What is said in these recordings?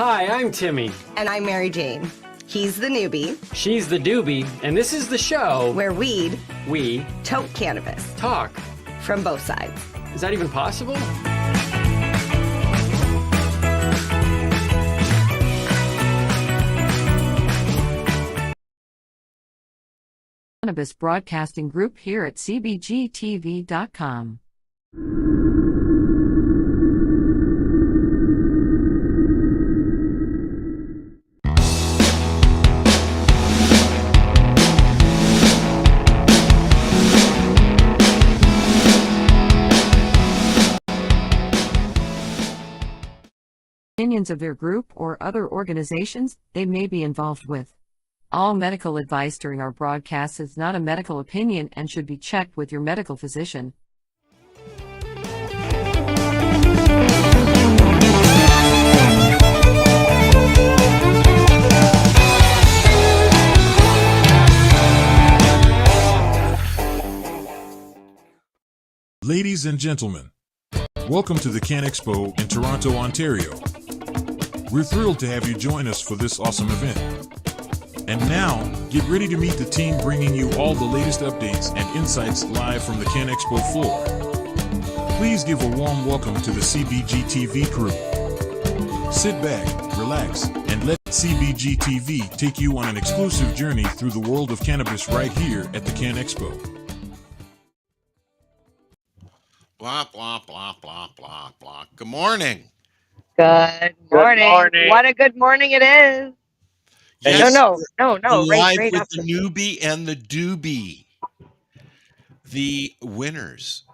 Hi, I'm Timmy. And I'm Mary Jane. He's the Noobie. She's the Doobie, and this is the show where we tote cannabis. Talk. From both sides. Is that even possible? Cannabis Broadcasting Group here at CBGtv.com. Opinions of their group or other organizations they may be involved with. All medical advice during our broadcasts is not a medical opinion and should be checked with your medical physician. Ladies and gentlemen, welcome to the CannExpo in Toronto, Ontario. We're thrilled to have you join us for this awesome event. And now, get ready to meet the team bringing you all the latest updates and insights live from the CannExpo floor. Please give a warm welcome to the CBGtv crew. Sit back, relax, and let CBGtv take you on an exclusive journey through the world of cannabis right here at the CannExpo. Blah, blah, blah, blah, blah, blah. Good morning. Good morning. What a good morning it is. Yes, No. Live Right with up the Noobie and the Doobie. The winners.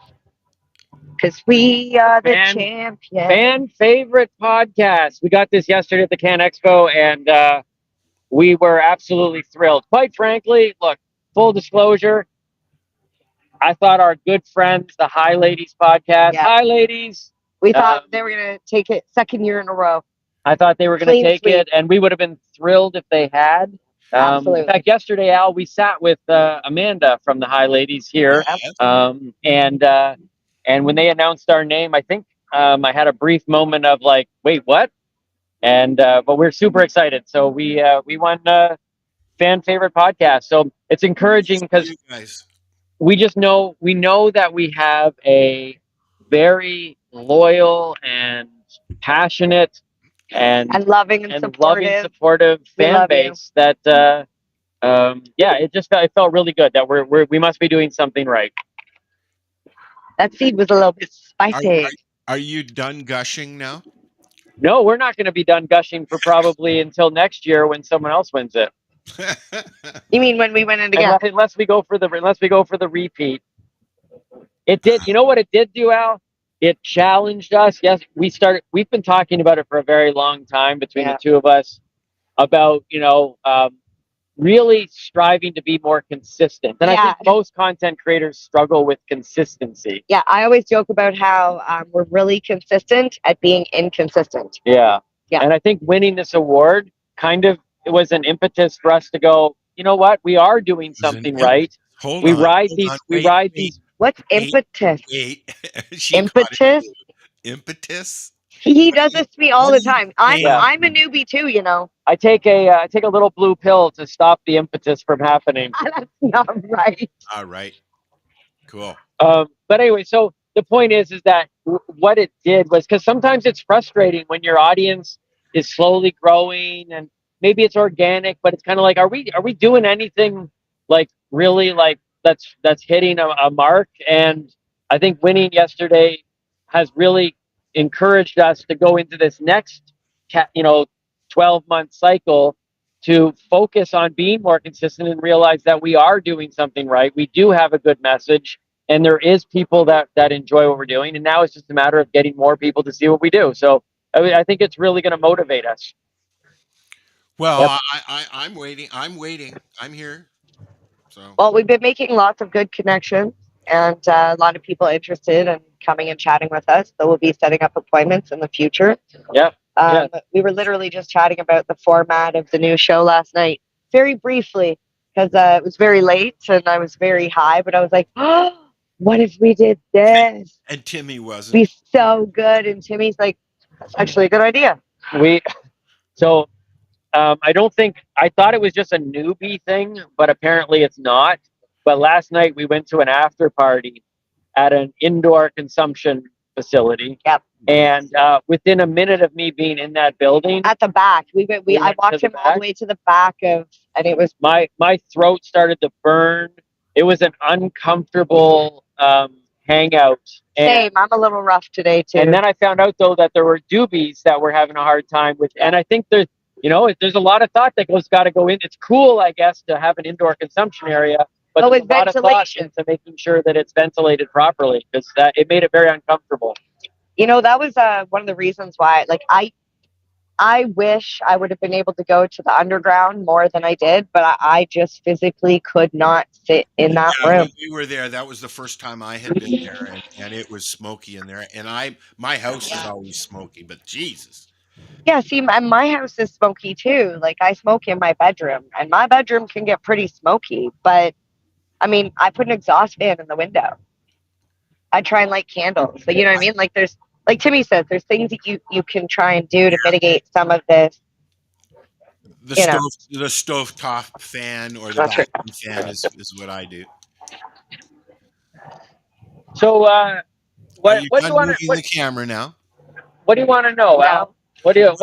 because we are the champions. Fan favorite podcast. We got this yesterday at the CannExpo, and we were absolutely thrilled. Quite frankly, look, full disclosure, I thought our good friends, the Hi Ladies podcast, Hi Ladies. We thought they were going to take it second year in a row. I thought they were going to take it, and we would have been thrilled if they had. Absolutely. In fact, yesterday, Al, we sat with Amanda from the Hi Ladies here, and when they announced our name, I think I had a brief moment of like, wait, what? And but we're super excited. So we won fan favorite podcast. So it's encouraging because we know that we have a very loyal and passionate and loving and supportive fan base that it felt really good that we must be doing something right. That seed was a little bit spicy. Are you done gushing now? No, we're not going to be done gushing for probably until next year when someone else wins it. You mean when we win it again? Unless we go for the repeat. It did. You know what it did do, Al? It challenged us. Yes, we've been talking about it for a very long time between the two of us about, really striving to be more consistent. And I think most content creators struggle with consistency. Yeah, I always joke about how we're really consistent at being inconsistent. Yeah. And I think winning this award it was an impetus for us to go, you know what? We are doing something right. We ride these. What's impetus? Impetus? Impetus? He does this to me all the time. I'm a newbie too, you know. I take a little blue pill to stop the impetus from happening. That's not right. All right. Cool. But anyway, so the point is that what it did was, because sometimes it's frustrating when your audience is slowly growing and maybe it's organic, but it's kind of like, are we doing anything like really like that's hitting a mark? And I think winning yesterday has really encouraged us to go into this next 12-month cycle to focus on being more consistent and realize that we are doing something right. We do have a good message, and there is people that enjoy what we're doing, and now it's just a matter of getting more people to see what we do. So I think it's really going to motivate us. Well, I'm waiting. I'm here. So. Well, we've been making lots of good connections and a lot of people interested in coming and chatting with us. So we'll be setting up appointments in the future. Yeah. We were literally just chatting about the format of the new show last night, very briefly, because it was very late and I was very high, but I was like, oh, what if we did this? And Timmy wasn't. Be so good. And Timmy's like, that's actually a good idea. So I don't think I thought it was just a newbie thing, but apparently it's not. But last night we went to an after party at an indoor consumption facility. Yep. And within a minute of me being in that building, At the back, I walked him all the way to the back and it was my throat started to burn. It was an uncomfortable hangout. Same. I'm a little rough today too. And then I found out though that there were doobies that were having a hard time with, and I think there's a lot of thought that got to go in. It's cool, I guess, to have an indoor consumption area, but there's a lot of thought into making sure that it's ventilated properly because it made it very uncomfortable. That was one of the reasons why, like, I wish I would have been able to go to the underground more than I did, but I just physically could not sit in that room. When we were there, that was the first time I had been there, and it was smoky in there. And my house is always smoky, but Jesus. Yeah, see, my house is smoky too. Like, I smoke in my bedroom, and my bedroom can get pretty smoky. But I mean, I put an exhaust fan in the window. I try and light candles. So, you know what I mean? Like, there's, like Timmy says, there's things that you can try and do to mitigate some of this. The stovetop fan or the vacuum fan is what I do. So, what do you want to? The camera now. What do you want to know, Al? What do you?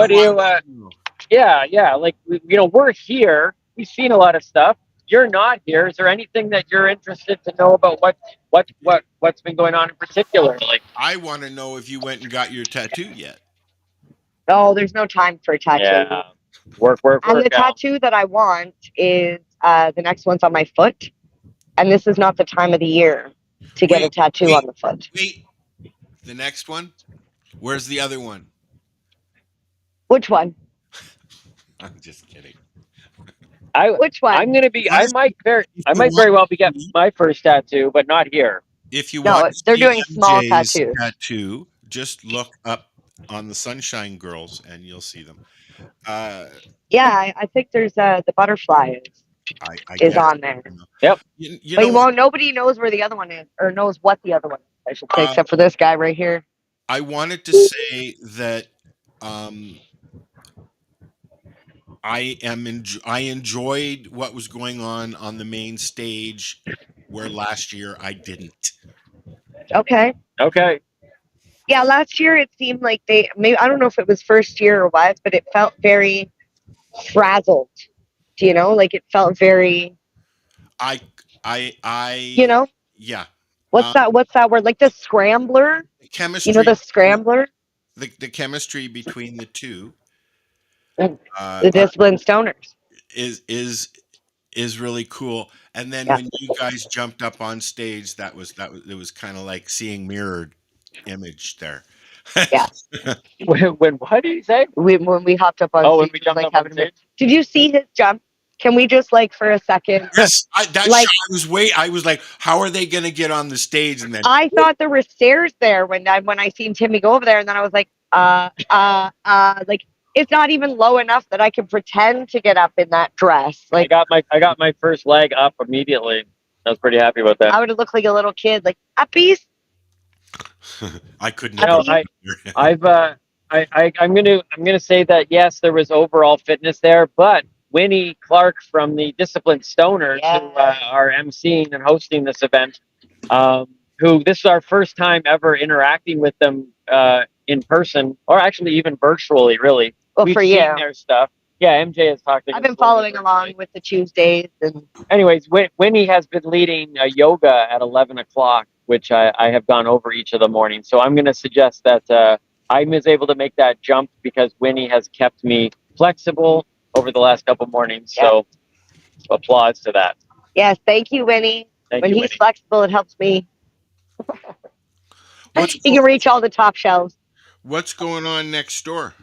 Yeah. Like we're here. We've seen a lot of stuff. You're not here. Is there anything that you're interested to know about what's been going on in particular? Like, I want to know if you went and got your tattoo yet. Oh, there's no time for a tattoo. Yeah. Work. And the tattoo that I want is the next one's on my foot, and this is not the time of the year to get a tattoo on the foot. Wait, the next one? Where's the other one? Which one? I'm just kidding. Which one? I'm gonna be. I might very well be getting my first tattoo, but not here. If you want, they're doing small MJ's tattoos. Just look up on the Sunshine Girls, and you'll see them. Yeah, I think there's the butterfly is on there. Yep. But nobody knows where the other one is, or knows what the other one is, I should say, except for this guy right here. I wanted to say that I enjoyed what was going on the main stage, where last year I didn't. Okay. Yeah, last year it seemed like I don't know if it was first year or what, but it felt very frazzled. Do you know? Like, it felt very. Yeah. What's that word? Like the scrambler. Chemistry. The scrambler. The chemistry between the two. The disciplined stoners is really cool. And then when you guys jumped up on stage, it was kind of like seeing mirrored image there. Yeah. when what did you say? When we hopped up on stage. When we jumped up on stage. Did you see his jump? Can we just for a second? Yes, I was like, how are they going to get on the stage? And then I thought there were stairs there when I seen Timmy go over there, and then I was like, like, it's not even low enough that I can pretend to get up in that dress. Like, I got my first leg up immediately. I was pretty happy with that. I would have looked like a little kid, like uppies. I couldn't. I'm gonna say that yes, there was overall fitness there, but Winnie Clark from the Disciplined Stoners, who are emceeing and hosting this event, who this is our first time ever interacting with them in person, or actually even virtually, really. Well, We've for seen you. their stuff. Yeah, MJ has talked to I've been following along with the Tuesdays. Anyways, Winnie has been leading yoga at 11 o'clock, which I have gone over each of the mornings. So I'm going to suggest that I was able to make that jump because Winnie has kept me flexible over the last couple mornings. Yeah. So applause to that. Yes, thank you, Winnie. When he's flexible, it helps me. He can reach all the top shelves. What's going on next door?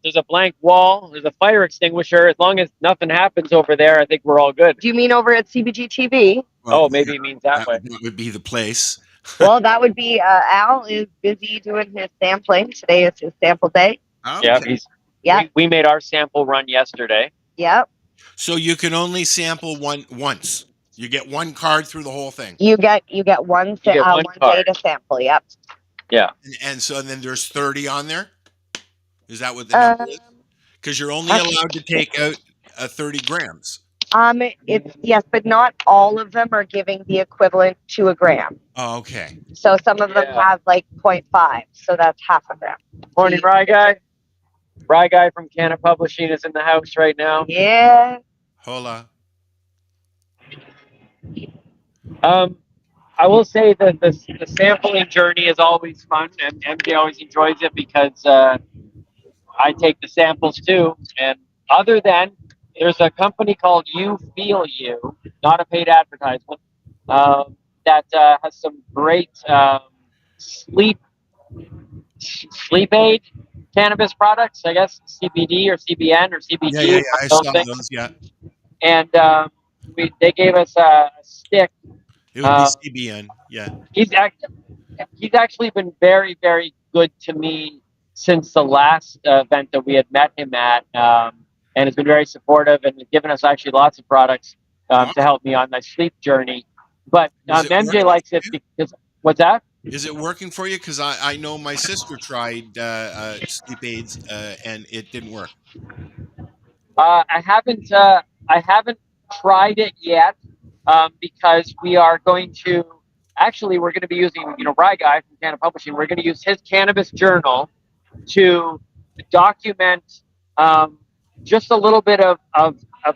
There's a blank wall. There's a fire extinguisher. As long as nothing happens over there, I think we're all good. Do you mean over at CBGtv? Well, maybe he means that way. That would be the place. Well, that would be Al is busy doing his sampling. Today is his sample day. Okay. Yeah, we made our sample run yesterday. Yep. So you can only sample once. You get one card through the whole thing. You get one day to sample. Yep. Yeah. And so then there's 30 on there. Is that what the number Um, is? Because you're only allowed to take out 30 grams. it's yes, but not all of them are giving the equivalent to a gram. Oh, okay. So some of them have like 0.5, so that's half a gram. Morning, Rye Guy. Rye Guy from Canna Publishing is in the house right now. Yeah. Hola. I will say that the sampling journey is always fun, and MJ always enjoys it because I take the samples too. And other than there's a company called You Feel You, not a paid advertisement, that has some great sleep aid cannabis products. I guess CBD or CBN or CBG. Yeah. I saw things. those. Yeah. And they gave us a stick. It would be CBN. Yeah. He's actually been very, very good to me since the last event that we had met him at, and has been very supportive and given us actually lots of products to help me on my sleep journey. But MJ likes it because what's that? Is it working for you? Because I know my sister tried sleep aids and it didn't work. I haven't tried it yet because we are going to. Actually, we're going to be using, Rye Guy from Canna Publishing. We're going to use his cannabis journal to document just a little bit of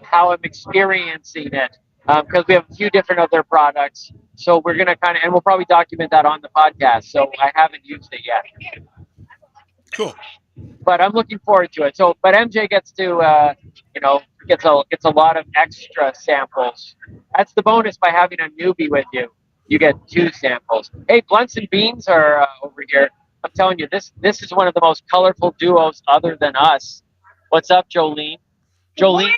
how I'm experiencing it because we have a few different of their products. So we're going to and we'll probably document that on the podcast. So I haven't used it yet. Cool. But I'm looking forward to it. So, but MJ gets to, gets a lot of extra samples. That's the bonus by having a newbie with you. You get 2 samples. Hey, Blunts and Beans are over here. I'm telling you, this is one of the most colorful duos other than us. What's up, Jolene? Jolene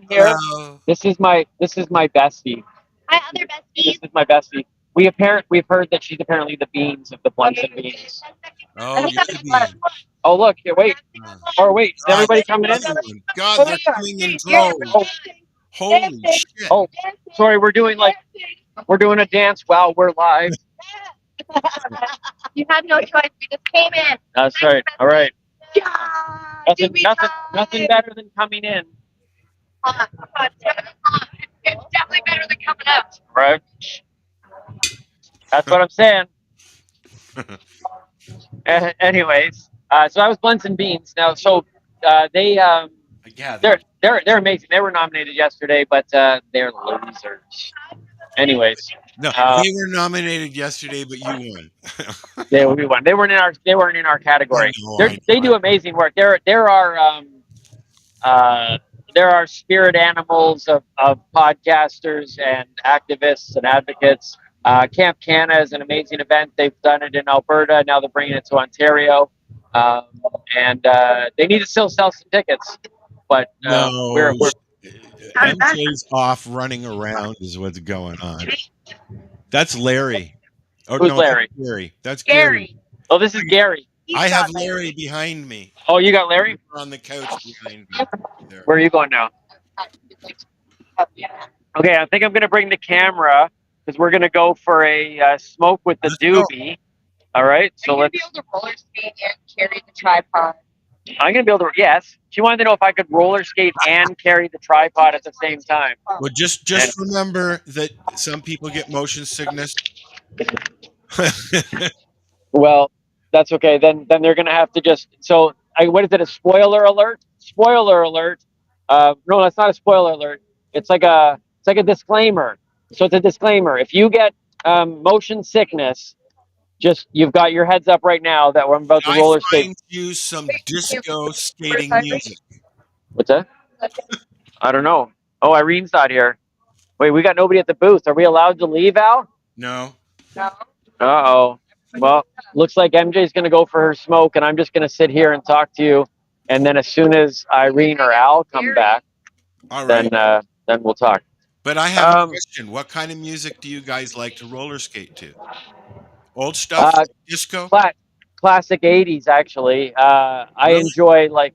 here. Hello. This is my bestie. Hi, other besties. This is my bestie. We've heard that she's apparently the beans of the Blunts and Beans. Oh, you're the bean. Oh, look here. Wait. Or wait. Is everybody coming in? God, they're coming in droves. Holy shit. Oh, sorry. We're doing a dance while we're live. You had no choice. We just came in. That's right. All right. Yeah, Nothing better than coming in. It's definitely better than coming out. Right. That's what I'm saying. Anyways, so that was Blunts and Beans. Now, so they're amazing. They were nominated yesterday, but they're losers. Anyways, no, they were nominated yesterday, but you won. we won. They weren't in our category. They do amazing work. There are spirit animals of podcasters and activists and advocates. Camp Canna is an amazing event. They've done it in Alberta. Now they're bringing it to Ontario, and they need to still sell some tickets. But we're MJ's off running around is what's going on. That's Larry. Oh, Who's Larry? That's Gary. That's Gary. Oh, this is Gary. I have Larry behind me. Oh, you got Larry? On the couch behind me. There. Where are you going now? Okay, I think I'm going to bring the camera because we're going to go for a smoke with the Doobie. All right, so let's. Are you going to be able to roller skate and carry the tripod? I'm going to be able to. Yes. She wanted to know if I could roller skate and carry the tripod at the same time. Well, just remember that some people get motion sickness. Well, that's okay. Then they're going to have to just. So, what is it? A spoiler alert? Spoiler alert. No, that's not a spoiler alert. It's like a disclaimer. So it's a disclaimer. If you get motion sickness, you've got your heads up right now that we're about to roller skate. Find you some disco skating music. What's that? I don't know. Oh, Irene's not here. Wait, we got nobody at the booth. Are we allowed to leave, Al? No. Uh-oh. Well, looks like MJ's going to go for her smoke, and I'm just going to sit here and talk to you. And then as soon as Irene or Al come back, all right, then we'll talk. But I have a question. What kind of music do you guys like to roller skate to? Old stuff? Disco? Classic 80s, actually. I enjoy, like,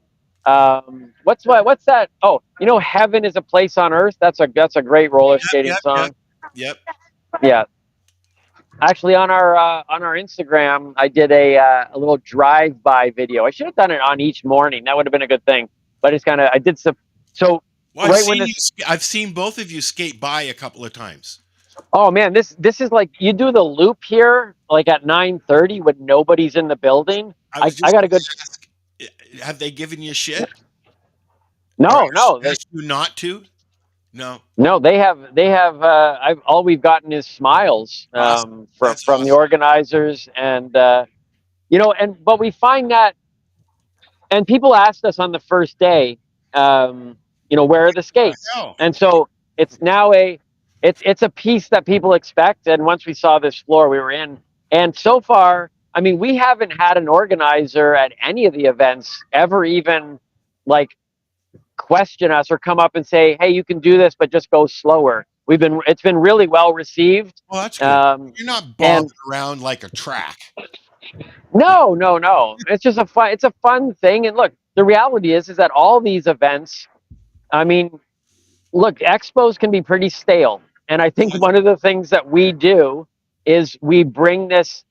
what's that? Oh, Heaven is a Place on Earth? That's a great roller skating song. Yep. Yeah. Actually, on our Instagram, I did a little drive-by video. I should have done it on each morning. That would have been a good thing. But it's kind of I did some. So Well, right when this. I've seen both of you skate by a couple of times. Oh man, this is like you do the loop here like at 9:30 when nobody's in the building. I got a good. Ask, have they given you shit? No, no, Asked you not to? No. no. They have. All we've gotten is smiles Awesome. from That's the awesome. organizers, and but we find that, and people asked us on the first day, where are the skates? hell? And so it's now it's a piece that people expect. And once we saw this floor, we were in, and so far, I mean, we haven't had an organizer at any of the events ever even like question us or come up and say, hey, you can do this, but just go slower. It's been really well received. Well, that's good. You're not bobbing around like a track. No. It's just it's a fun thing. And look, the reality is that all these events, I mean, look, expos can be pretty stale. And I think one of the things that we do is we bring this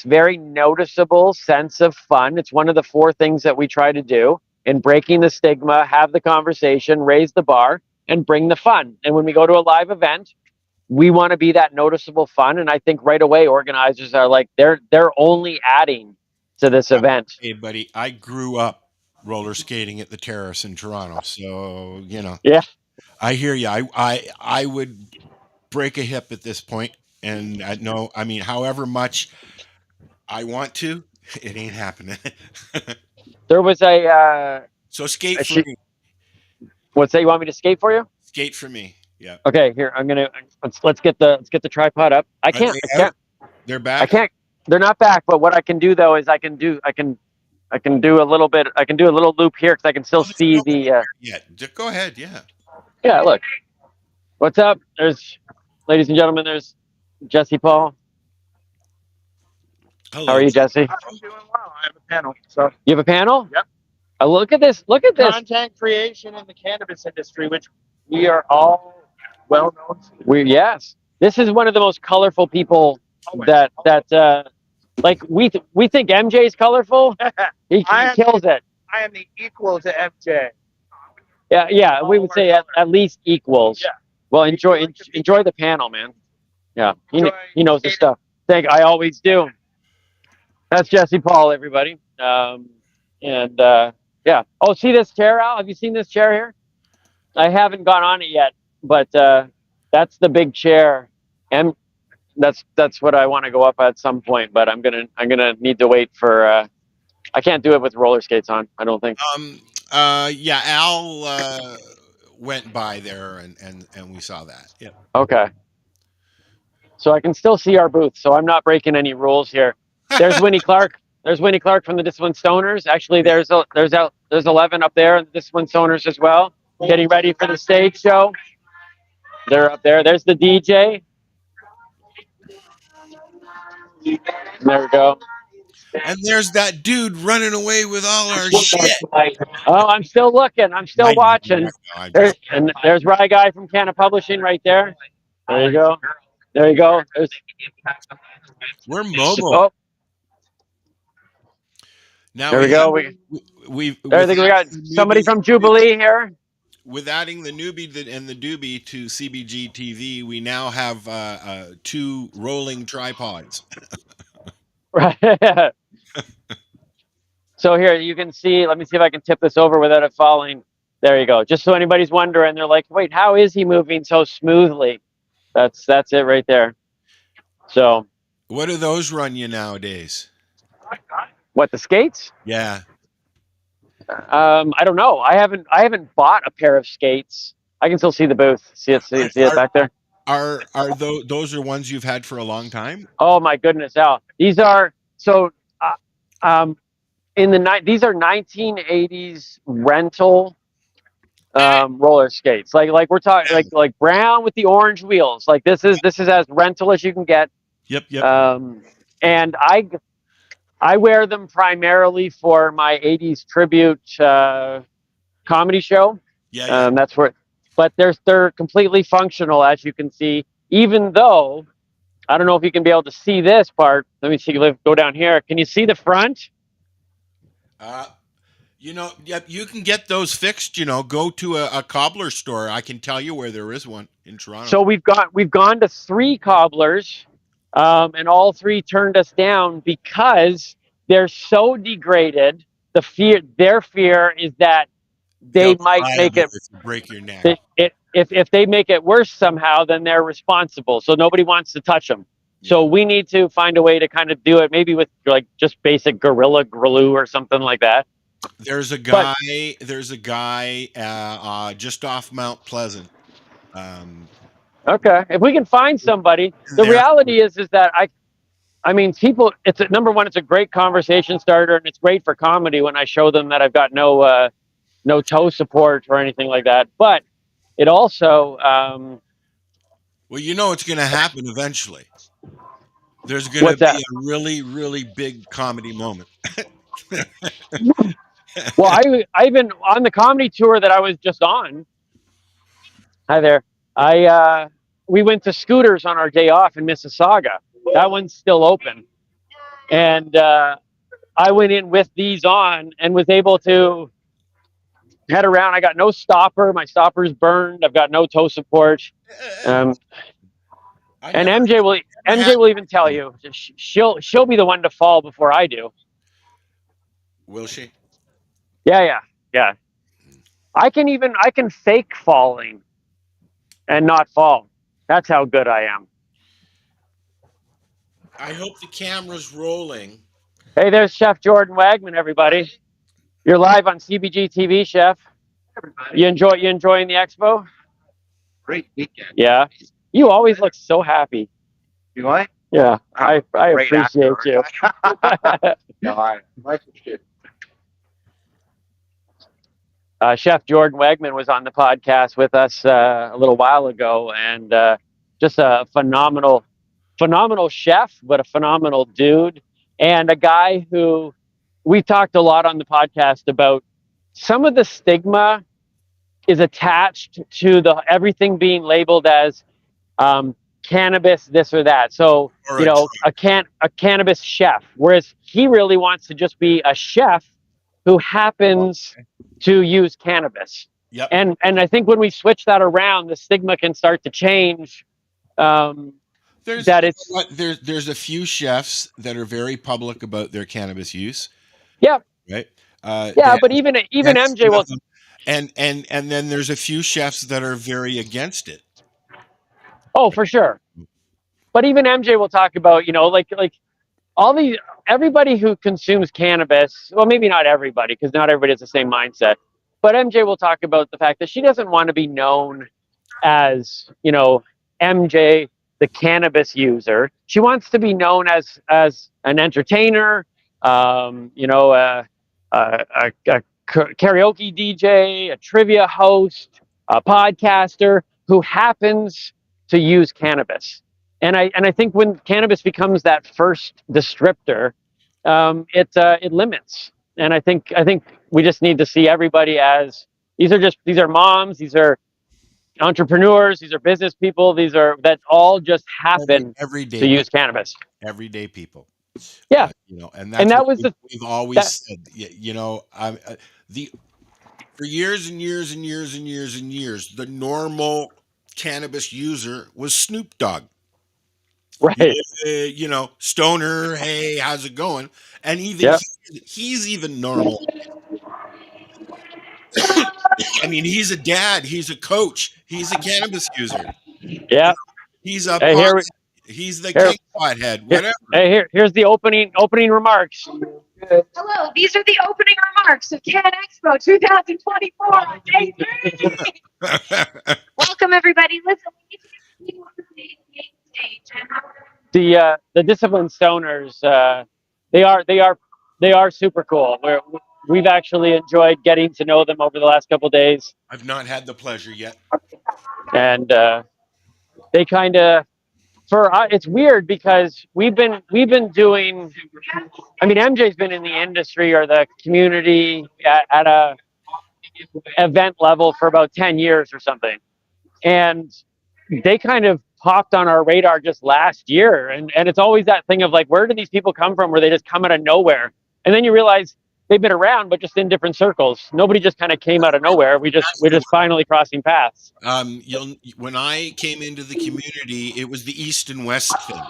very noticeable sense of fun. It's one of the 4 things that we try to do in breaking the stigma, have the conversation, raise the bar, and bring the fun. And when we go to a live event, we want to be that noticeable fun. And I think right away organizers are like, they're only adding to this event. Hey, buddy, I grew up roller skating at the Terrace in Toronto. So, Yeah, I hear you. I would break a hip at this point. And however much I want to, it ain't happening. there was So skate for me. What's that? You want me to skate for you? Skate for me. Yeah. Okay, here let's get the tripod up. I can't. They're back. I can't. They're not back. But what I can do though is I can do a little bit. I can do a little loop here because I can still see the. Yeah. Go ahead. Yeah. Yeah. Look. What's up? Ladies and gentlemen. There's Jesse Paul. Hello. How are you, Jesse? I'm doing well. I have a panel. So you have a panel? Yep. Look at this. Look at this. Content creation in the cannabis industry, which we are all well known for. Yes. This is one of the most colorful people that like we think MJ is colorful. He kills it. I am the equal to MJ. Yeah. We would say at least equals. Yeah. Well, enjoy the panel, man. Yeah. He knows his stuff. I always do. That's Jesse Paul, everybody. Yeah. Oh, see this chair, Al? Have you seen this chair here? I haven't gone on it yet, but that's the big chair, and that's what I want to go up at some point. But I'm gonna need to wait for. I can't do it with roller skates on. I don't think. Yeah. Al went by there, and we saw that. Yeah. Okay. So I can still see our booth, so I'm not breaking any rules here. There's Winnie Clark. There's Winnie Clark from the Discipline Stoners. Actually, there's 11 up there, and the Discipline Stoners as well, getting ready for the stage show. They're up there. There's the DJ. There we go. And there's that dude running away with all our shit. Oh, I'm still looking. I'm still watching. There's Rye Guy from Canna Publishing right there. There you go. There you go. We're mobile. Oh. Now there we go. We got somebody from Jubilee here. With adding the Noobie and the Doobie to CBGtv, we now have 2 rolling tripods. Right. So here you can see. Let me see if I can tip this over without it falling. There you go. Just so anybody's wondering, they're like, "Wait, how is he moving so smoothly?" That's it right there. So. What do those run you nowadays? What, the skates? Yeah. I don't know. I haven't bought a pair of skates. I can still see the booth. See it back there. Are those are ones you've had for a long time? Oh my goodness, Al. These are these are 1980s rental roller skates. Like we're talking like brown with the orange wheels. Like this is as rental as you can get. Yep. And I wear them primarily for my 80s tribute comedy show. Yeah. That's where, but they're completely functional, as you can see, even though I don't know if you can be able to see this part. Let me see. Go down here. Can you see the front? Yep, you can get those fixed. Go to a cobbler store. I can tell you where there is one in Toronto. So we've gone to 3 cobblers, and all 3 turned us down because they're so degraded. Their fear is that they They'll might try make you it. if you break your neck. If they make it worse somehow, then they're responsible. So nobody wants to touch them. So we need to find a way to kind of do it, maybe with like just basic Gorilla Glue or something like that. There's a guy. Just off Mount Pleasant. Okay, if we can find somebody. The reality is that I mean, people. It's number one. It's a great conversation starter, and it's great for comedy when I show them that I've got no toe support or anything like that. But it also. Well, it's going to happen eventually. There's going to be a really, really big comedy moment. Well, I've been on the comedy tour that I was just on. Hi there. We went to Scooters on our day off in Mississauga. That one's still open, and I went in with these on and was able to head around. I got no stopper. My stopper's burned. I've got no toe support. And MJ will even tell you. She'll be the one to fall before I do. Will she? Yeah. I can fake falling and not fall. That's how good I am. I hope the camera's rolling. Hey, there's Chef Jordan Wagman, everybody. You're live on CBGtv, Chef. You enjoying the expo? Great weekend. Yeah. You always look so happy. Do I? Yeah. I appreciate you. No, I like it. Chef Jordan Wegman was on the podcast with us a little while ago, and just a phenomenal chef, but a phenomenal dude, and a guy who we've talked a lot on the podcast about. Some of the stigma is attached to everything being labeled as cannabis, this or that. So a cannabis chef, whereas he really wants to just be a chef who happens to use cannabis. Yep. And I think when we switch that around, the stigma can start to change. There's a few chefs that are very public about their cannabis use. Yeah. Right. But even MJ will. And then there's a few chefs that are very against it. Oh, for sure. But even MJ will talk about, like everybody who consumes cannabis. Well, maybe not everybody, because not everybody has the same mindset. But MJ will talk about the fact that she doesn't want to be known as, MJ, the cannabis user. She wants to be known as an entertainer, a karaoke DJ, a trivia host, a podcaster who happens to use cannabis. And I think when cannabis becomes that first descriptor, it limits. And I think we just need to see everybody as these are moms, these are entrepreneurs, these are business people, that all just happen to use cannabis. Everyday people. Yeah. And that was we've always said. For years and years and years and years and years, the normal cannabis user was Snoop Dogg. Right. Stoner, hey, how's it going? And even he's even normal. I mean, he's a dad, he's a coach, he's a cannabis user. Yeah. He's a he's the king pothead, whatever. Hey, here's the opening remarks. Hello, these are the opening remarks of CannExpo 2024 on day 3. Welcome, everybody. Listen, we need to get the stage. The disciplined stoners, they are super cool. We've actually enjoyed getting to know them over the last couple of days. I've not had the pleasure yet. And they kind of, it's weird because we've been doing. I mean, MJ's been in the industry or the community at a event level for about 10 years or something, and they kind of popped on our radar just last year. And it's always that thing of like, where do these people come from where they just come out of nowhere? And then you realize they've been around, but just in different circles. Nobody just kind of came out of nowhere. We're just finally crossing paths. When I came into the community, it was the East and West thing.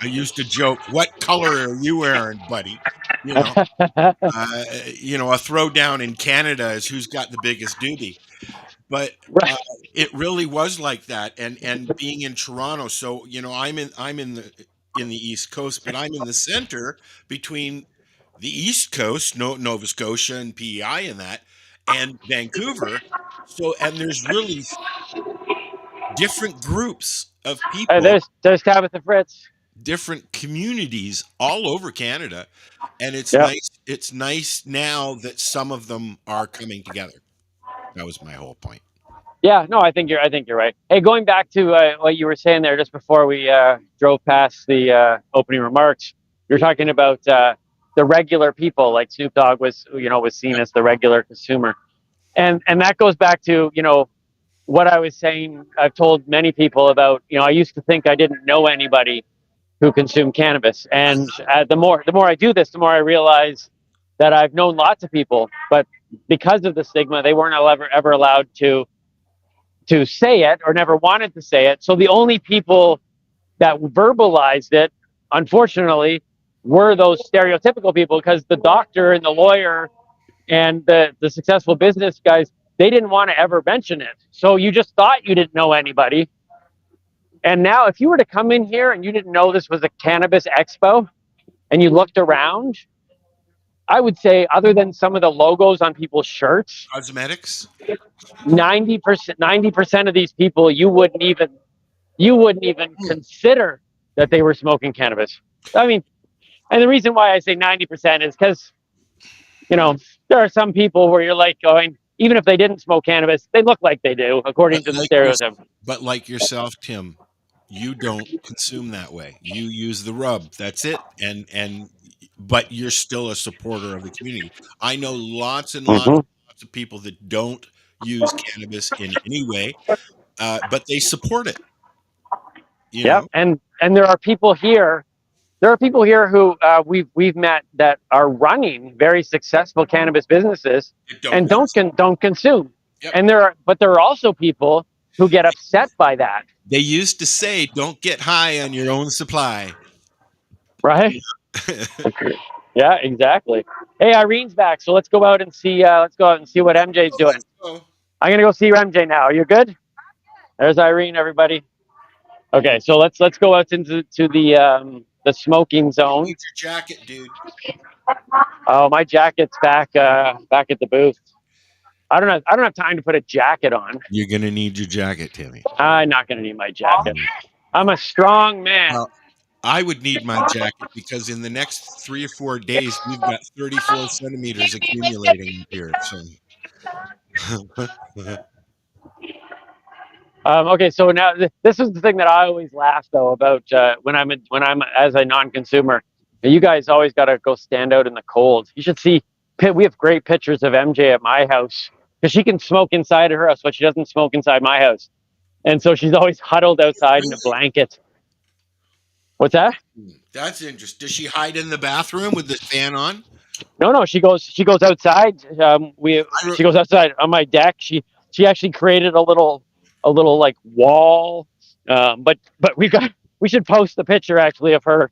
I used to joke, "What color are you wearing, buddy?" You know, a throwdown in Canada is who's got the biggest doobie. But Right. it really was like that, and being in Toronto, so I'm in the East Coast, but I'm in the center between the East Coast, Nova Scotia and PEI, and Vancouver. So, and there's really different groups of people, There's Tabitha Fritz. different communities all over Canada, and it's Yep. nice. It's nice now that some of them are coming together. That was my whole point. Yeah, no, I think you're right. Hey, going back to what you were saying there just before we drove past the opening remarks, you're talking about the regular people, like Snoop Dogg was seen as the regular consumer, and that goes back to what I was saying. I've told many people about. I used to think I didn't know anybody who consumed cannabis, and the more I do this, the more I realize that I've known lots of people, but because of the stigma, they weren't ever allowed to say it or never wanted to say it. So the only people that verbalized it, unfortunately, were those stereotypical people, because the doctor and the lawyer and the successful business guys, they didn't want to ever mention it. So you just thought you didn't know anybody. And now if you were to come in here and you didn't know this was a cannabis expo and you looked around, I would say, other than some of the logos on people's shirts, Cosmetics, 90% of these people, you wouldn't even consider that they were smoking cannabis. I mean, and the reason why I say 90% is because, there are some people where you're like going, even if they didn't smoke cannabis, they look like they do, according to the stereotype. But like yourself, Tim, you don't consume that way. You use the rub. That's it. But you're still a supporter of the community. I know lots and lots of people that don't use cannabis in any way, but they support it. Yeah, and there are people here. There are people here who we've met that are running very successful cannabis businesses and don't consume. Yep. And there are also people who get upset by that. They used to say, "Don't get high on your own supply." Right? Yeah, exactly. Hey, Irene's back, so let's go out and see. Let's go out and see what MJ's doing. I'm gonna go see MJ now. Are you good? There's Irene, everybody. Okay, so let's go out into the smoking zone. Need your jacket, dude. Oh, my jacket's back at the booth. I don't have time to put a jacket on. You're gonna need your jacket, Timmy. I'm not gonna need my jacket. I'm a strong man. Well, I would need my jacket because in the next 3 or 4 days we've got 34 centimeters accumulating here. So. Okay, so now this is the thing that I always laugh though about when I'm as a non-consumer. You guys always got to go stand out in the cold. You should see. We have great pictures of MJ at my house because she can smoke inside of her house, but she doesn't smoke inside my house, and so she's always huddled outside in a blanket. What's that? That's interesting. Does she hide in the bathroom with the fan on? No. She goes outside. She goes outside on my deck. She actually created a little like wall. But we should post the picture actually of her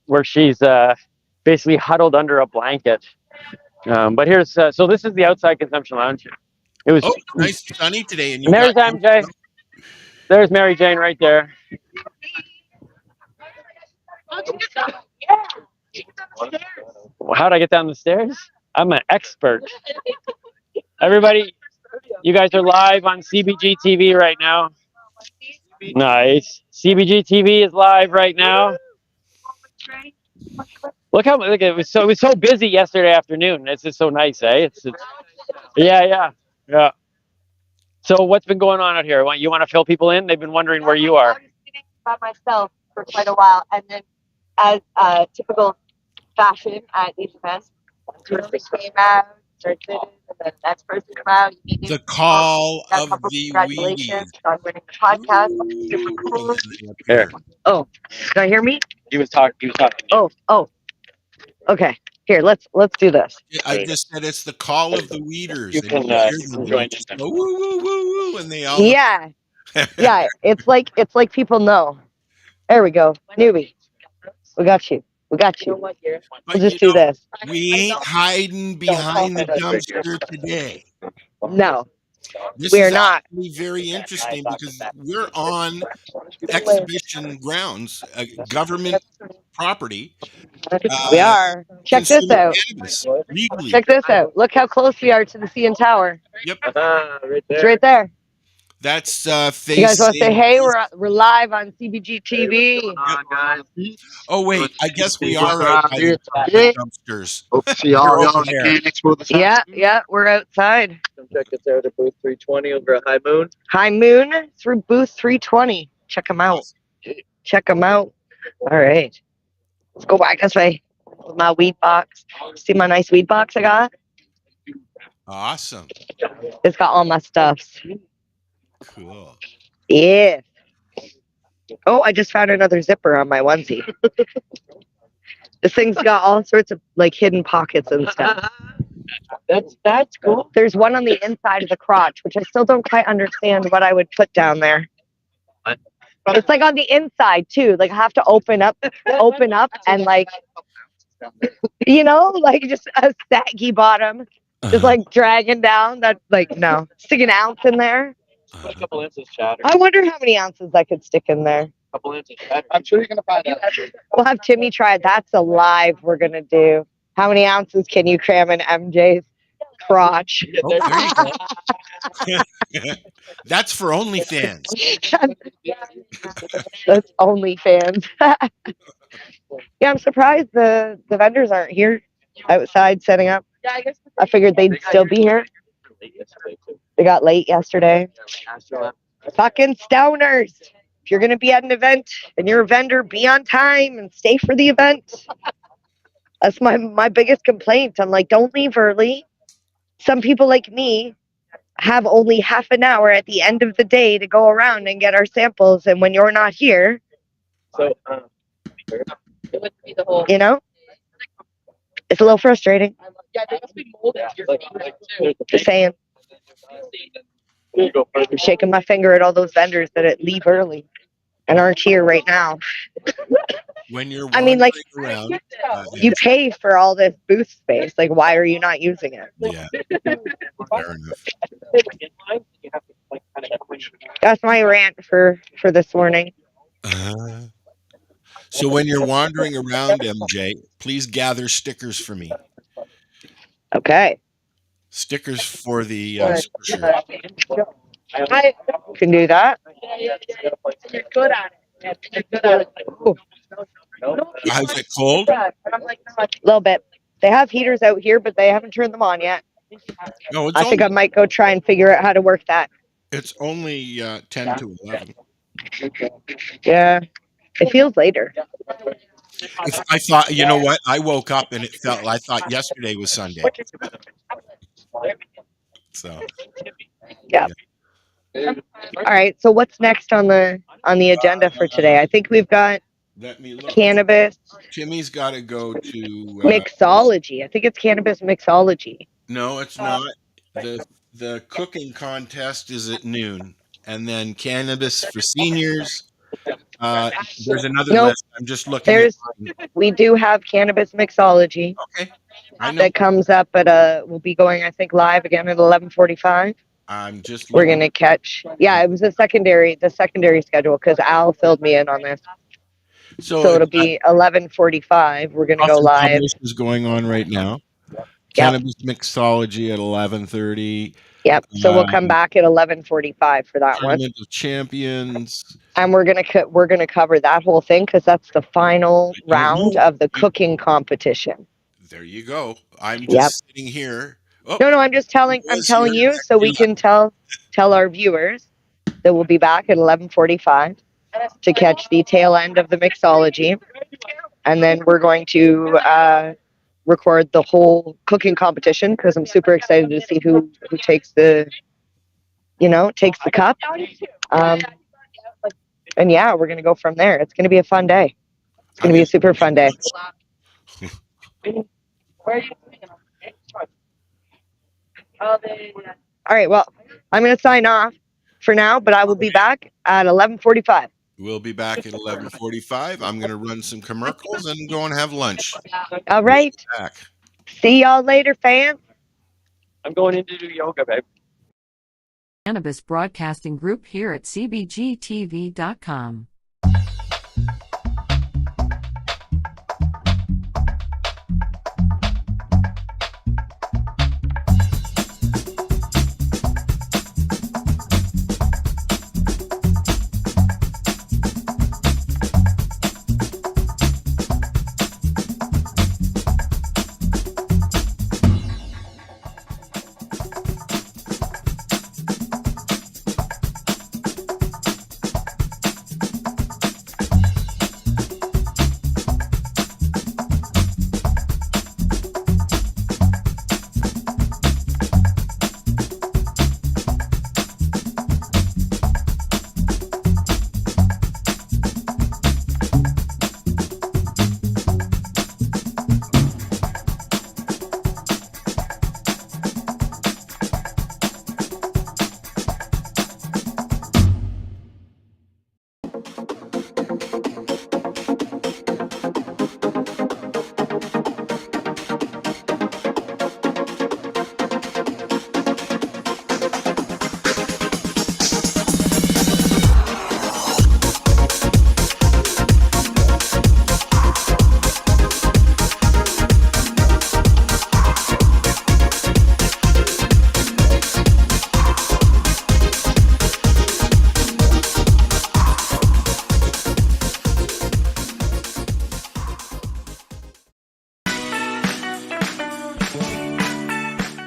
where she's basically huddled under a blanket. But here's so this is the outside consumption lounge. It was nice sunny today, and there's MJ. There's Mary Jane right there. How'd I get down the stairs? I'm an expert. Everybody, you guys are live on CBGtv right now. Nice. CBGtv is live right now. Look it was so busy yesterday afternoon. It's just so nice, eh? Yeah. So what's been going on out here? You want to fill people in? They've been wondering where you are. I was sitting by myself for quite a while, and then as typical fashion at these events, tourists came out, starts it, and then the next person come out. The call Got a of couple the congratulations Wheaties. on winning the podcast. Super Ooh, cool. and then they appear. Oh, can I hear me? He was talking. Oh. Okay. Here, let's do this. I just said it's the call of the Weeders, You and can, you hear you them, can and join you just go woo woo woo woo, and they all Yeah. Yeah. It's like people know. There we go. Newbie. We got you. We got you. We'll But just do this. we ain't hiding behind the dumpster today. No, This we are is not. actually very interesting because we're on exhibition grounds, government property. We are. Check this Consuming out. cannabis legally. Check this out. Look how close we are to the CN Tower. Yep, It's right there. that's You guys face. want to say hey? We're live on CBGtv. Oh wait, I guess we are What's outside of up, the dumpsters. Hope to see They're all y'all over at the there. CannExpo this Yeah, afternoon. yeah, we're outside. Come check us out at booth 320 over at High Moon. High Moon through booth 320. Check them out. Check them out. All right. Let's go back this way with my weed box. See my nice weed box I got? Awesome, It's got all my stuffs. cool. Yeah. Oh, I just found another zipper on my onesie. This thing's got all sorts of like hidden pockets and stuff. That's cool. There's one on the inside of the crotch, which I still don't quite understand what I would put down there. What? It's like on the inside too. Like I have to open up and like, like just a saggy bottom, just like dragging down that, like, no, stick an ounce in there. A couple inches chatter. I wonder how many ounces I could stick in there. Couple inches chatter. I'm sure you're gonna find out. We'll have Timmy try it. That's a live we're gonna do. How many ounces can you cram in MJ's crotch? Oh, there you go. That's for OnlyFans. That's OnlyFans. Yeah, I'm surprised the vendors aren't here outside setting up. I figured they'd still be here. They got late yesterday. Fucking stoners. If you're gonna be at an event and you're a vendor, be on time and stay for the event. That's my biggest complaint. I'm like, don't leave early. Some people like me have only half an hour at the end of the day to go around and get our samples, and when you're not here, So, it's a little frustrating. Just saying. I'm shaking my finger at all those vendors that leave early and aren't here right now. When you're I mean, like, wandering around, you pay for all this booth space. Like, why are you not using it? yeah, fair enough. That's my rant for this morning. So when you're wandering around, MJ, please gather stickers for me. Okay. Stickers for the super shirt. I can do that. You're good at it. You're good at it. Ooh, Is it cold? a little bit. They have heaters out here, but they haven't turned them on yet. No, I think I might go try and figure out how to work that. it's only 10 to 11. Yeah. It feels later. I thought, you know what? I woke up and I thought yesterday was Sunday. So Yeah. All right. So what's next on the agenda for today? I think we've got let me look. cannabis Timmy's got to go to. mixology. I think it's cannabis mixology. No, it's not. The cooking contest is at noon, and then cannabis for seniors. There's another Nope. list. I'm just looking. We do have cannabis mixology. Okay. I know. That comes up at we'll be going, I think, live again at 11:45. I'm just. We're gonna catch. Yeah, it was the secondary schedule because Al filled me in on this. So it'll be 11:45. We're gonna go live. Is going on right now. Cannabis mixology at 11:30. Yep. So we'll come back at 11:45 for that one. Tournament of Champions. And we're gonna cover that whole thing because that's the final round of the cooking competition. There you go. I'm just sitting here. Oh, No, I'm just telling. I'm telling you so we can tell our viewers that we'll be back at 11:45 to catch the tail end of the mixology, and then we're going to record the whole cooking competition because I'm super excited to see who takes the cup. And yeah, we're gonna go from there. It's gonna be a fun day. It's gonna be a super fun day. All right, well, I'm gonna sign off for now, but I will be back at 11:45. We'll be back at 11:45. I'm going to run some commercials and go and have lunch. All right. Back. See y'all later, fans. I'm going in to do yoga, babe. Cannabis Broadcasting Group here at CBGtv.com.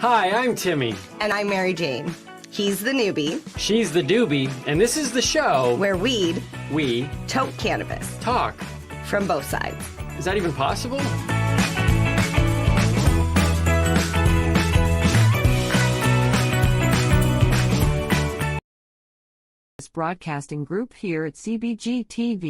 Hi, I'm Timmy. And I'm Mary Jane. He's the newbie, She's the Doobie, and this is the show where we tote cannabis talk. from both sides. Is that even possible? Broadcasting Group here at CBGtv.